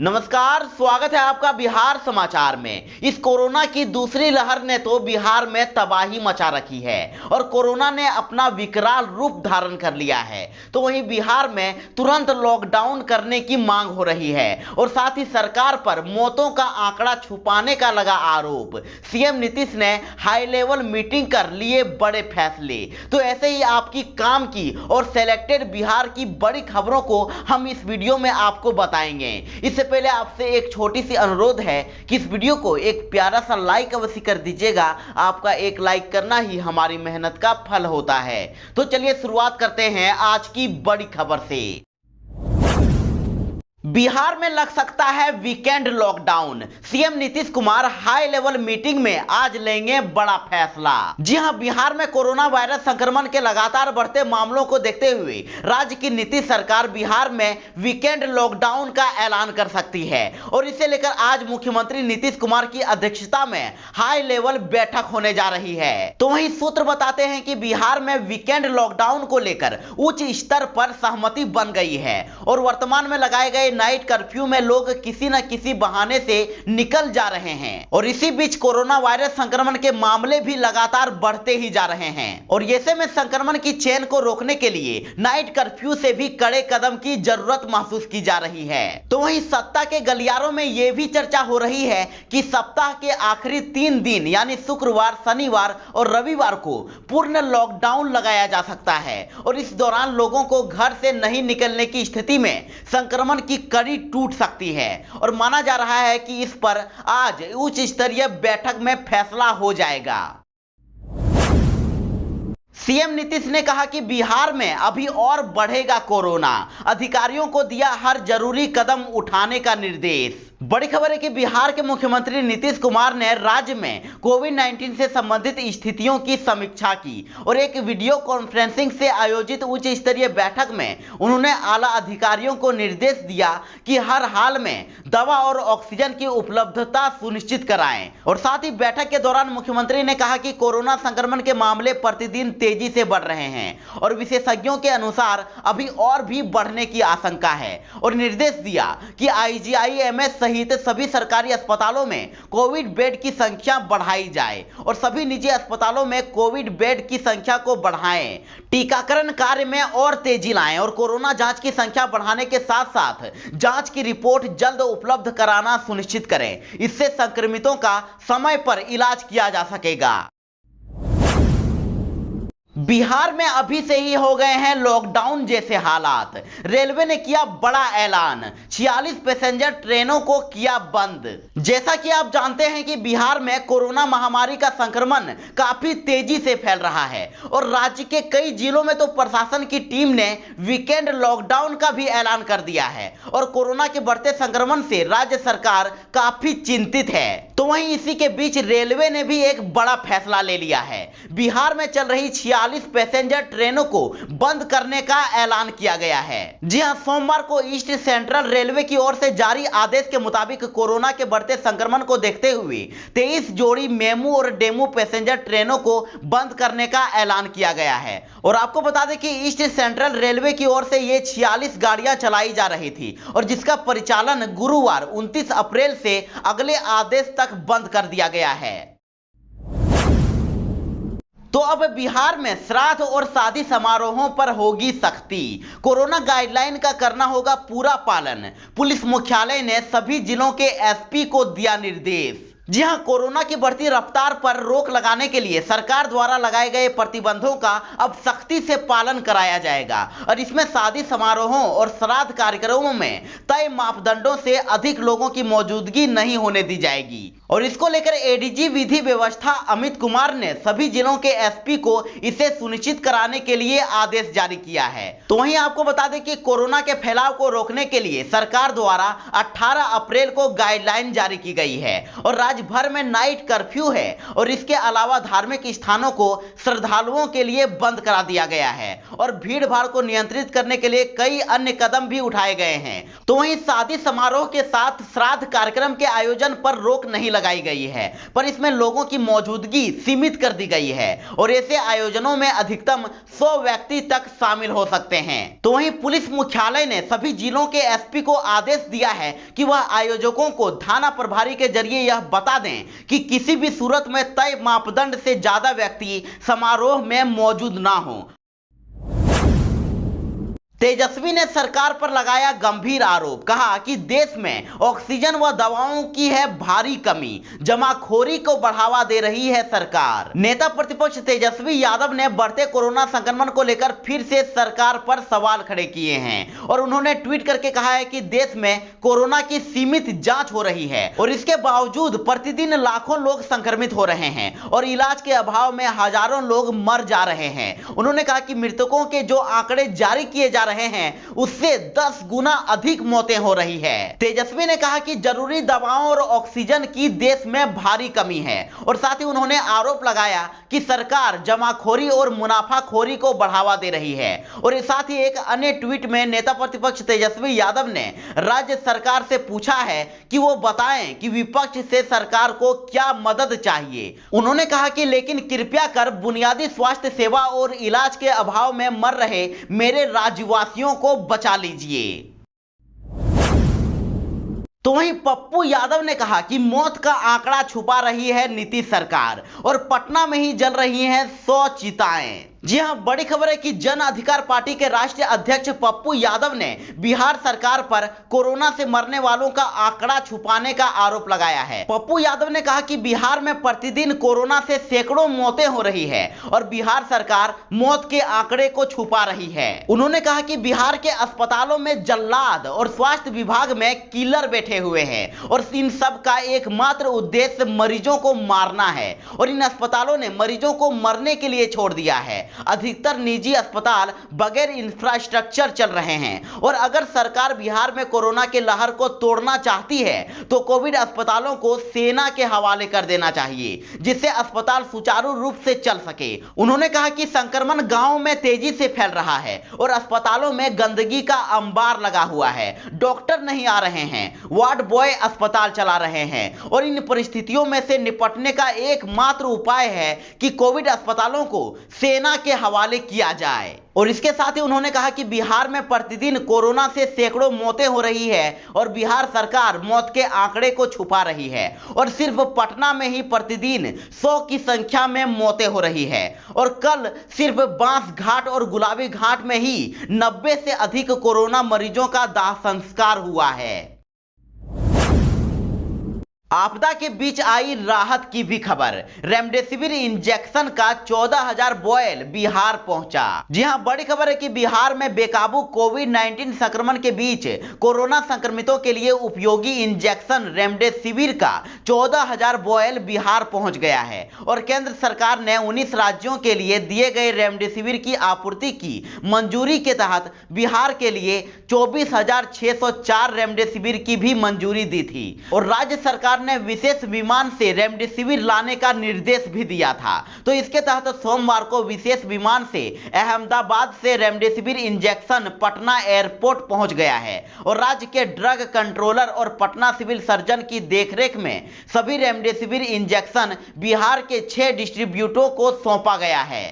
नमस्कार, स्वागत है आपका बिहार समाचार में। इस कोरोना की दूसरी लहर ने तो बिहार में तबाही मचा रखी है और कोरोना ने अपना विकराल रूप धारण कर लिया है। तो वहीं बिहार में तुरंत लॉकडाउन करने की मांग हो रही है और साथ ही सरकार पर मौतों का आंकड़ा छुपाने का लगा आरोप। सीएम नीतीश ने हाई लेवल मीटिंग कर लिए बड़े फैसले। तो ऐसे ही आपकी काम की और सेलेक्टेड बिहार की बड़ी खबरों को हम इस वीडियो में आपको बताएंगे। इससे पहले आपसे एक छोटी सी अनुरोध है कि इस वीडियो को एक प्यारा सा लाइक अवश्य कर दीजिएगा। आपका एक लाइक करना ही हमारी मेहनत का फल होता है। तो चलिए शुरुआत करते हैं आज की बड़ी खबर से। बिहार में लग सकता है weekend lockdown. CM Nitish Kumar high level meeting में आज लेंगे बड़ा फैसला। जी हां, बिहार में कोरोना वायरस संक्रमण के लगातार बढ़ते मामलों को देखते हुए राज्य की नीतीश सरकार बिहार में वीकेंड लॉकडाउन का ऐलान कर सकती है और इसे लेकर आज मुख्यमंत्री नीतीश कुमार की अध्यक्षता में हाई लेवल बैठक होने जा रही है। तो वहीं सूत्र बताते हैं कि बिहार में वीकेंड लॉकडाउन को लेकर उच्च स्तर पर सहमति बन गई है और वर्तमान में लगाए गए नाइट कर्फ्यू में लोग किसी न किसी बहाने से निकल जा रहे हैं और इसी बीच कोरोना वायरस संक्रमण के मामले भी लगातार बढ़ते ही जा रहे हैं और ऐसे में संक्रमण की चेन को रोकने के लिए नाइट कर्फ्यू से भी कड़े कदम की जरूरत महसूस की जा रही है। तो वहीं सत्ता के गलियारों में यह भी चर्चा हो रही है कि सप्ताह के आखिरी 3 दिन यानी शुक्रवार, शनिवार और रविवार को पूर्ण लॉकडाउन लगाया जा सकता है और इस दौरान लोगों को घर से नहीं निकलने की स्थिति में संक्रमण की कड़ी टूट सकती है और माना जा रहा है कि इस पर आज उच्च स्तरीय बैठक में फैसला हो जाएगा। सीएम नीतीश ने कहा कि बिहार में अभी और बढ़ेगा कोरोना, अधिकारियों को दिया हर जरूरी कदम उठाने का निर्देश। बड़ी खबर है कि बिहार के मुख्यमंत्री नीतीश कुमार ने राज्य में कोविड-19 से संबंधित स्थितियों की समीक्षा की और एक वीडियो कॉन्फ्रेंसिंग से आयोजित उच्च स्तरीय बैठक में उन्होंने आला अधिकारियों को निर्देश दिया कि हर हाल में दवा और ऑक्सीजन की उपलब्धता सुनिश्चित कराएं और साथ ही बैठक के दौरान मुख्यमंत्री ने कहा कि कोरोना संक्रमण के मामले प्रतिदिन तेजी से बढ़ रहे हैं और विशेषज्ञों के अनुसार अभी और भी बढ़ने की आशंका है और निर्देश दिया कि आईजीआईएमएस सहित सभी सरकारी अस्पतालों में कोविड बेड की संख्या बढ़ाई जाए और सभी निजी अस्पतालों में कोविड बेड की संख्या को बढ़ाएं, टीकाकरण कार्य में और तेजी लाएं और कोरोना जांच की संख्या बढ़ाने के साथ साथ जांच की रिपोर्ट जल्द उपलब्ध कराना सुनिश्चित करें। इससे संक्रमितों का समय पर इलाज किया जा सकेगा। बिहार में अभी से ही हो गए हैं लॉकडाउन जैसे हालात। रेलवे ने किया बड़ा ऐलान, 46 पैसेंजर ट्रेनों को किया बंद। जैसा कि आप जानते हैं कि बिहार में कोरोना महामारी का संक्रमण काफी तेजी से फैल रहा है और राज्य के कई जिलों में तो प्रशासन की टीम ने वीकेंड लॉकडाउन का भी ऐलान कर दिया है और कोरोना के बढ़ते संक्रमण से राज्य सरकार काफी चिंतित है। तो वहीं इसी के बीच रेलवे ने भी एक बड़ा फैसला ले लिया है। बिहार में चल रही 46 पैसेंजर ट्रेनों को बंद करने का ऐलान किया गया है। जी हां, सोमवार को ईस्ट सेंट्रल रेलवे की ओर से जारी आदेश के मुताबिक कोरोना के बढ़ते संक्रमण को देखते हुए 23 जोड़ी मेमू और डेमू पैसेंजर ट्रेनों को बंद करने का ऐलान किया गया है और आपको बता दें कि ईस्ट सेंट्रल रेलवे की ओर से ये 46 गाड़ियां चलाई जा रही थी और जिसका परिचालन गुरुवार 29 अप्रैल से अगले आदेश तक बंद कर दिया गया है। तो अब बिहार में श्राद्ध और शादी समारोहों पर होगी सख्ती। कोरोना गाइडलाइन का करना होगा पूरा पालन। पुलिस मुख्यालय ने सभी जिलों के एसपी को दिया निर्देश। जी हां, कोरोना की बढ़ती रफ्तार पर रोक लगाने के लिए सरकार द्वारा लगाए गए प्रतिबंधों का अब सख्ती से पालन कराया जाएगा और इसमें शादी समारोहों और श्राद्ध कार्यक्रमों में तय मापदंडों से अधिक लोगों की मौजूदगी नहीं होने दी जाएगी और इसको लेकर एडीजी विधि व्यवस्था अमित कुमार ने सभी जिलों के एसपी को इसे सुनिश्चित कराने के लिए आदेश जारी किया है। तो वहीं आपको बता दें कि कोरोना के फैलाव को रोकने के लिए सरकार द्वारा 18 अप्रैल को गाइडलाइन जारी की गई है और राज्य राज्य भर में नाइट कर्फ्यू है और इसके अलावा धार्मिक स्थानों को श्रद्धालुओं के लिए बंद करा दिया गया है और भीड़ भाड़ को नियंत्रित करने के लिए कई अन्य कदम भी उठाए गए हैं। तो वहीं शादी समारोह के साथ श्राद्ध कार्यक्रम के आयोजन पर रोक नहीं लगाई गई है, पर इसमें लोगों की मौजूदगी सीमित कर दी गई है और ऐसे आयोजनों में अधिकतम 100 व्यक्ति तक शामिल हो सकते हैं। तो वहीं पुलिस मुख्यालय ने सभी जिलों के एसपी को आदेश दिया है कि वह आयोजकों को थाना प्रभारी के जरिए यह बता दें कि किसी भी सूरत में तय मापदंड से ज्यादा व्यक्ति समारोह में मौजूद ना हो। तेजस्वी ने सरकार पर लगाया गंभीर आरोप, कहा कि देश में ऑक्सीजन व दवाओं की है भारी कमी, जमाखोरी को बढ़ावा दे रही है सरकार। नेता प्रतिपक्ष तेजस्वी यादव ने बढ़ते कोरोना संक्रमण को लेकर फिर से सरकार पर सवाल खड़े किए हैं और उन्होंने ट्वीट करके कहा है कि देश में कोरोना की सीमित जांच हो रही है और इसके बावजूद प्रतिदिन लाखों लोग संक्रमित हो रहे हैं और इलाज के अभाव में हजारों लोग मर जा रहे हैं। उन्होंने कहा कि मृतकों के जो आंकड़े जारी किए जा रहे हैं उससे 10 गुना अधिक मौतें हो रही है। तेजस्वी ने कहा कि जरूरी दवाओं और ऑक्सीजन की देश में भारी कमी है और साथ ही उन्होंने आरोप लगाया कि सरकार जमाखोरी और मुनाफाखोरी को बढ़ावा दे रही है। और साथ ही एक अन्य ट्वीट में नेता प्रतिपक्ष तेजस्वी यादव ने राज्य सरकार से पूछा है कि वो बताएं कि विपक्ष से सरकार को क्या मदद चाहिए। उन्होंने कहा कि लेकिन कृपया कर बुनियादी स्वास्थ्य सेवा और इलाज के अभाव में मर रहे मेरे राज्यवासियों को बचा लीजिए। तो वहीं पप्पू यादव ने कहा कि मौत का आंकड़ा छुपा रही है नीतीश सरकार और पटना में ही जल रही हैं 100 चिताएं। जी हां, बड़ी खबर है कि जन अधिकार पार्टी के राष्ट्रीय अध्यक्ष पप्पू यादव ने बिहार सरकार पर कोरोना से मरने वालों का आंकड़ा छुपाने का आरोप लगाया है। पप्पू यादव ने कहा कि बिहार में प्रतिदिन कोरोना से सैकड़ों मौतें हो रही है और बिहार सरकार मौत के आंकड़े को छुपा रही है। उन्होंने कहा कि बिहार के अस्पतालों में जल्लाद और स्वास्थ्य विभाग में किलर बैठे हुए हैं और इन सब का एकमात्र उद्देश्य मरीजों को मारना है और इन अस्पतालों ने मरीजों को मरने के लिए छोड़ दिया है। अधिकतर निजी अस्पताल बगैर इंफ्रास्ट्रक्चर चल रहे हैं और अगर सरकार बिहार में कोरोना के लहर को तोड़ना चाहती है तो कोविड अस्पतालों को सेना के हवाले कर देना चाहिए जिससे अस्पताल सुचारू रूप से चल सके। उन्होंने कहा कि संक्रमण गांव में तेजी से फैल रहा है और अस्पतालों में गंदगी का अंबार लगा हुआ है, डॉक्टर नहीं आ रहे हैं, वार्ड बॉय अस्पताल चला रहे हैं और इन परिस्थितियों में से निपटने का एकमात्र उपाय है कि कोविड अस्पतालों को सेना के हवाले किया जाए। और इसके साथ ही उन्होंने कहा कि बिहार में प्रतिदिन कोरोना से सैकड़ों मौतें हो रही है और बिहार सरकार मौत के आंकड़े को छुपा रही है और सिर्फ पटना में ही प्रतिदिन 100 की संख्या में मौतें हो रही है और कल सिर्फ बांस घाट और गुलाबी घाट में ही 90 से अधिक कोरोना मरीजों का दाह संस्कार हुआ है। आपदा के बीच आई राहत की भी खबर, रेमडेसिविर इंजेक्शन का 14,000 बॉयल बिहार पहुंचा। जी हां, बड़ी खबर है कि बिहार में बेकाबू कोविड-19 संक्रमण के बीच कोरोना संक्रमितों के लिए उपयोगी इंजेक्शन रेमडेसिविर का 14,000 बॉयल बिहार पहुंच गया है और केंद्र सरकार ने 19 राज्यों के लिए दिए गए रेमडेसिविर की आपूर्ति की मंजूरी के तहत बिहार के लिए 24,604 रेमडेसिविर की भी मंजूरी दी थी और राज्य सरकार ने विशेष विमान से रेमडेसिविर लाने का निर्देश भी दिया था। तो इसके तहत सोमवार को विशेष विमान से अहमदाबाद से रेमडेसिविर इंजेक्शन पटना एयरपोर्ट पहुंच गया है और राज्य के ड्रग कंट्रोलर और पटना सिविल सर्जन की देखरेख में सभी रेमडेसिविर इंजेक्शन बिहार के 6 डिस्ट्रीब्यूटरों को सौंपा गया है।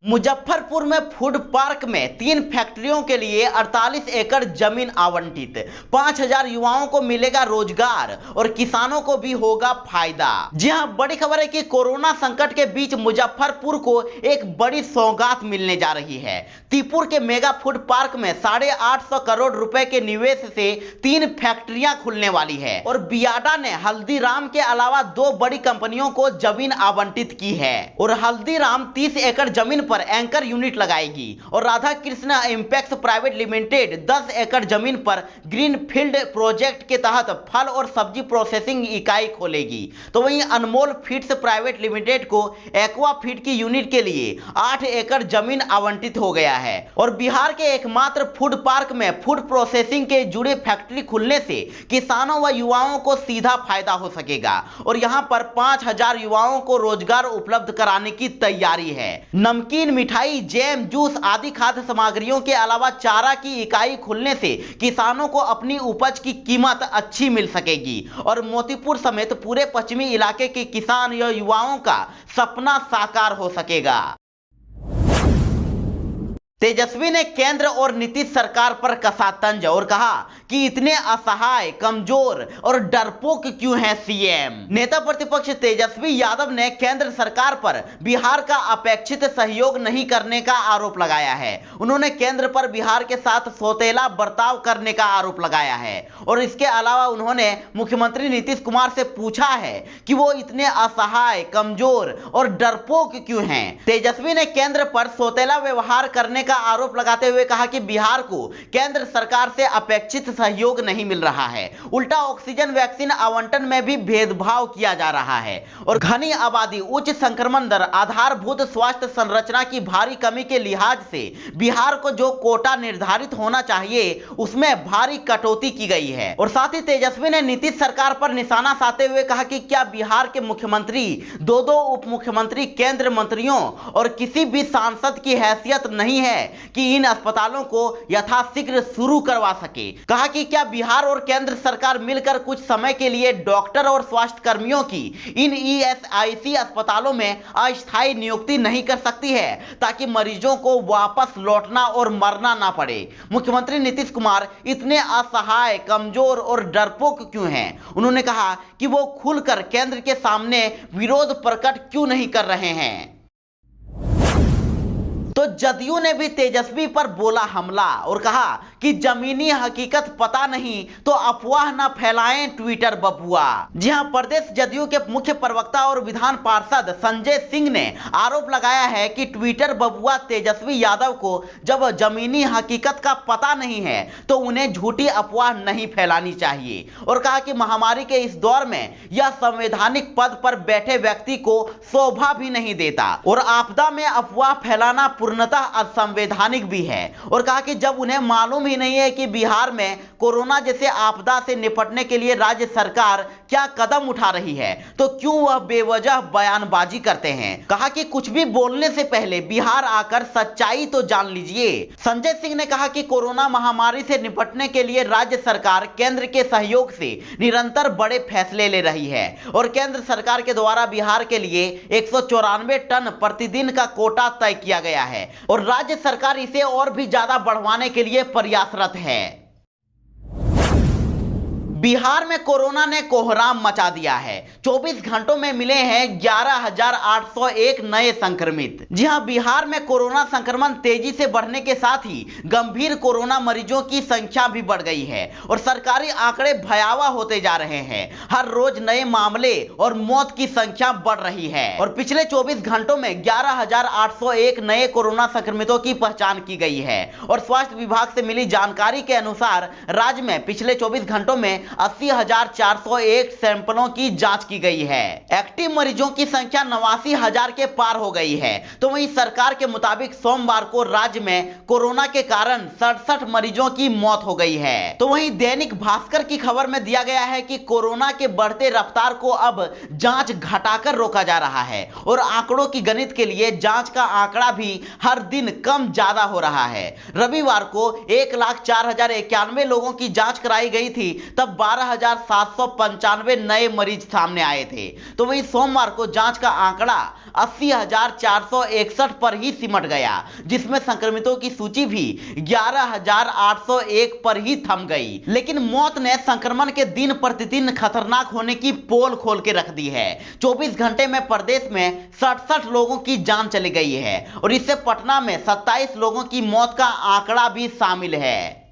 मुजफ्फरपुर में फूड पार्क में 3 फैक्ट्रियों के लिए 48 एकड़ जमीन आवंटित, 5,000 युवाओं को मिलेगा रोजगार और किसानों को भी होगा फायदा। जी हां, बड़ी खबर है कि कोरोना संकट के बीच मुजफ्फरपुर को एक बड़ी सौगात मिलने जा रही है। तीपुर के मेगा फूड पार्क में 850 करोड़ रुपए के निवेश से 3 फैक्ट्रियां खुलने वाली है और बियाडा ने हल्दीराम के अलावा 2 बड़ी कंपनियों को जमीन आवंटित की है और हल्दीराम 30 एकड़ जमीन पर एंकर यूनिट लगाएगी और Radha Krishna Impex private limited 10 एकड़ जमीन पर ग्रीन फील्ड प्रोजेक्ट के तहत फल और सब्जी प्रोसेसिंग इकाई खोलेगी। तो वहीं अनमोल फीड्स प्राइवेट लिमिटेड को एक्वा फीड की यूनिट के लिए 8 एकड़ जमीन आवंटित हो गया है। और बिहार के एकमात्र फूड पार्क में फूड प्रोसेसिंग के जुड़े फैक्ट्री खुलने से किसानों व युवाओं को सीधा फायदा हो सकेगा और यहां पर 5000 युवाओं को रोजगार उपलब्ध कराने की तैयारी है। नमकीन, मिठाई, जैम, जूस आदि खाद्य सामग्रियों के अलावा चारा की इकाई खुलने से किसानों को अपनी उपज की कीमत अच्छी मिल सकेगी और मोतीपुर समेत पूरे पश्चिमी इलाके के किसान या युवाओं का सपना साकार हो सकेगा। तेजस्वी ने केंद्र और नीतीश सरकार पर कसा तंज और कहा कि इतने असहाय, कमजोर और डरपोक क्यों हैं सीएम। नेता प्रतिपक्ष तेजस्वी यादव ने केंद्र सरकार पर बिहार का अपेक्षित सहयोग नहीं करने का आरोप लगाया है। उन्होंने केंद्र पर बिहार के साथ सौतेला बर्ताव करने का आरोप लगाया है और इसके अलावा उन्होंने मुख्यमंत्री नीतीश कुमार से पूछा है कि वो इतने असहाय, कमजोर और डरपोक क्यों हैं। तेजस्वी ने केंद्र पर सौतेला व्यवहार करने का आरोप लगाते हुए कहा कि बिहार को केंद्र सरकार से अपेक्षित सहयोग नहीं मिल रहा है, उल्टा ऑक्सीजन वैक्सीन आवंटन में भी भेदभाव किया जा रहा है और घनी आबादी, उच्च संक्रमण दर, आधारभूत स्वास्थ्य संरचना की भारी कमी के लिहाज से बिहार को जो कोटा निर्धारित होना चाहिए उसमें भारी कटौती की गई है। और साथ ही तेजस्वी ने नीतीश सरकार पर निशाना साधते हुए कहा कि क्या बिहार के मुख्यमंत्री, दो उप मुख्यमंत्री, केंद्र मंत्रियों और किसी भी सांसद की हैसियत नहीं है कि इन अस्पतालों को यथाशीघ्र शुरू करवा सके। कहा कि क्या बिहार और केंद्र सरकार मिलकर कुछ समय के लिए डॉक्टर और स्वास्थ्य कर्मियों की इन ईएसआईसी अस्पतालों में अस्थायी नियुक्ति नहीं कर सकती है ताकि मरीजों को वापस लौटना और मरना ना पड़े। मुख्यमंत्री नीतीश कुमार इतने असहाय, कमजोर और डरपोक क्यों हैं? उन्होंने कहा कि वो खुलकर केंद्र के सामने विरोध प्रकट क्यों नहीं कर रहे हैं। तो जदयू ने भी तेजस्वी पर बोला हमला और कहा कि जमीनी हकीकत पता नहीं तो अफवाह न फैलाएं ट्विटर बबुआ। जी हां, प्रदेश जदयू के मुख्य प्रवक्ता और विधान पार्षद संजय सिंह ने आरोप लगाया है कि ट्विटर बबुआ तेजस्वी यादव को जब जमीनी हकीकत का पता नहीं है तो उन्हें झूठी अफवाह नहीं फैलानी चाहिए और कहा कि महामारी के इस दौर में यह संवैधानिक पद पर बैठे व्यक्ति को शोभा भी नहीं देता और आपदा में अफवाह फैलाना पूर्णतः असंवैधानिक भी है। और कहा कि जब उन्हें मालूम ही नहीं है कि बिहार में कोरोना जैसे आपदा से निपटने के लिए राज्य सरकार क्या कदम उठा रही है तो क्यों वह बेवजह बयानबाजी करते हैं। कहा कि कुछ भी बोलने से पहले बिहार आकर सच्चाई तो जान लीजिए। संजय सिंह ने कहा कि कोरोना महामारी से निपटने के लिए राज्य सरकार केंद्र के सहयोग से निरंतर बड़े फैसले ले रही है और केंद्र सरकार के द्वारा बिहार के लिए 194 टन प्रतिदिन का कोटा तय किया गया है और राज्य सरकार इसे और भी ज्यादा बढ़वाने के लिए प्रयासरत है। बिहार में कोरोना ने कोहराम मचा दिया है। 24 घंटों में मिले हैं 11,801 नए संक्रमित। जी हां, बिहार में कोरोना संक्रमण तेजी से बढ़ने के साथ ही गंभीर कोरोना मरीजों की संख्या भी बढ़ गई है और सरकारी आंकड़े भयावह होते जा रहे हैं। हर रोज नए मामले और मौत की संख्या बढ़ रही है और पिछले 24 घंटों में 11,801 नए कोरोना संक्रमितों की पहचान की गई है और स्वास्थ्य विभाग से मिली जानकारी के अनुसार राज्य में पिछले 24 घंटों में 80,401 सैंपलों की जांच की गई है। एक्टिव मरीजों की संख्या 89,000 के पार हो गई है। तो वहीं सरकार के मुताबिक सोमवार को राज्य में कोरोना के कारण 67 मरीजों की मौत हो गई है। तो वहीं दैनिक भास्कर की खबर में दिया गया है कि कोरोना के बढ़ते रफ्तार को अब जांच घटाकर रोका जा रहा है और आंकड़ों की गणित के लिए जांच का आंकड़ा भी हर दिन कम ज्यादा हो रहा है। रविवार को 1,04,091 लोगों की जांच कराई गई थी, तब 12,795 नए मरीज सामने आए थे। तो वहीं सोमवार को जांच का आंकड़ा 80,461 पर ही सिमट गया, जिसमें संक्रमितों की सूची भी 11,801 पर ही थम गई। लेकिन मौत ने संक्रमण के दिन प्रतिदिन खतरनाक होने की पोल खोल के रख दी है। 24 घंटे में प्रदेश में 67 लोगों की जान चली गई है और इससे पटना में 27 लोगों की मौत का आंकड़ा भी शामिल है।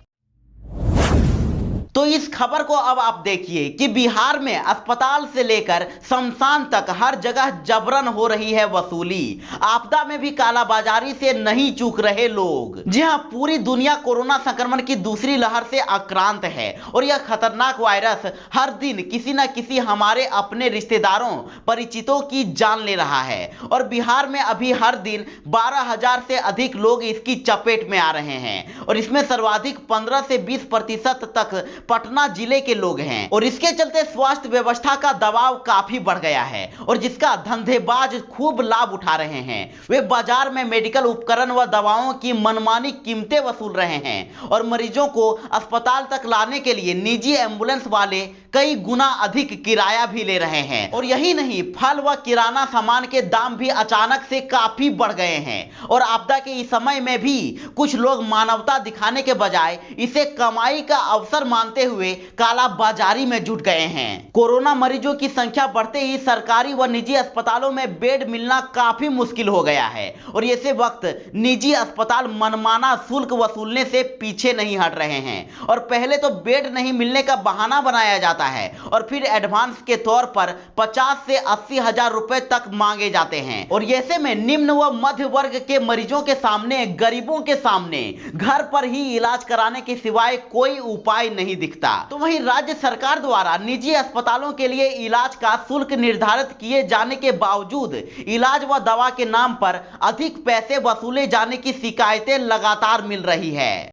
तो इस खबर को अब आप देखिए कि बिहार में अस्पताल से लेकर शमशान तक हर जगह जबरन हो रही है वसूली। आपदा में भी कालाबाजारी से नहीं चूक रहे लोग। जी हां, पूरी दुनिया कोरोना संक्रमण की दूसरी लहर से आक्रांत है और यह खतरनाक वायरस हर दिन किसी न किसी हमारे अपने रिश्तेदारों परिचितों की जान ले रहा है और बिहार में अभी हर दिन 12,000 से अधिक लोग इसकी चपेट में आ रहे हैं और इसमें सर्वाधिक 15 से 20% तक पटना जिले के लोग हैं और इसके चलते स्वास्थ्य व्यवस्था का दबाव काफी बढ़ गया है और जिसका धंधेबाज खूब लाभ उठा रहे हैं। वे बाजार में मेडिकल उपकरण व दवाओं की मनमानी कीमतें वसूल रहे हैं और मरीजों को अस्पताल तक लाने के लिए निजी एम्बुलेंस वाले कई गुना अधिक किराया भी ले रहे हैं। और यही नहीं, फल व किराना सामान के दाम भी अचानक से काफी बढ़ गए हैं और आपदा के इस समय में भी कुछ लोग मानवता दिखाने के बजाय इसे कमाई का अवसर मानते हुए काला बाजारी में जुट गए हैं। कोरोना मरीजों की संख्या बढ़ते ही सरकारी व निजी अस्पतालों में बेड मिलना काफी मुश्किल हो गया है और ऐसे वक्त निजी अस्पताल मनमाना शुल्क वसूलने से पीछे नहीं हट रहे हैं और पहले तो बेड नहीं मिलने का बहाना बनाया जाता है और फिर एडवांस के तौर पर 50 से 80 हजार रुपए तक मांगे जाते हैं और ऐसे में निम्न व मध्य वर्ग के मरीजों के सामने, गरीबों के सामने घर पर ही इलाज कराने के सिवाय कोई उपाय नहीं दिखता। तो वहीं राज्य सरकार द्वारा निजी अस्पतालों के लिए इलाज का शुल्क निर्धारित किए जाने के बावजूद इलाज व दवा के नाम पर अधिक पैसे वसूले जाने की शिकायतें लगातार मिल रही है।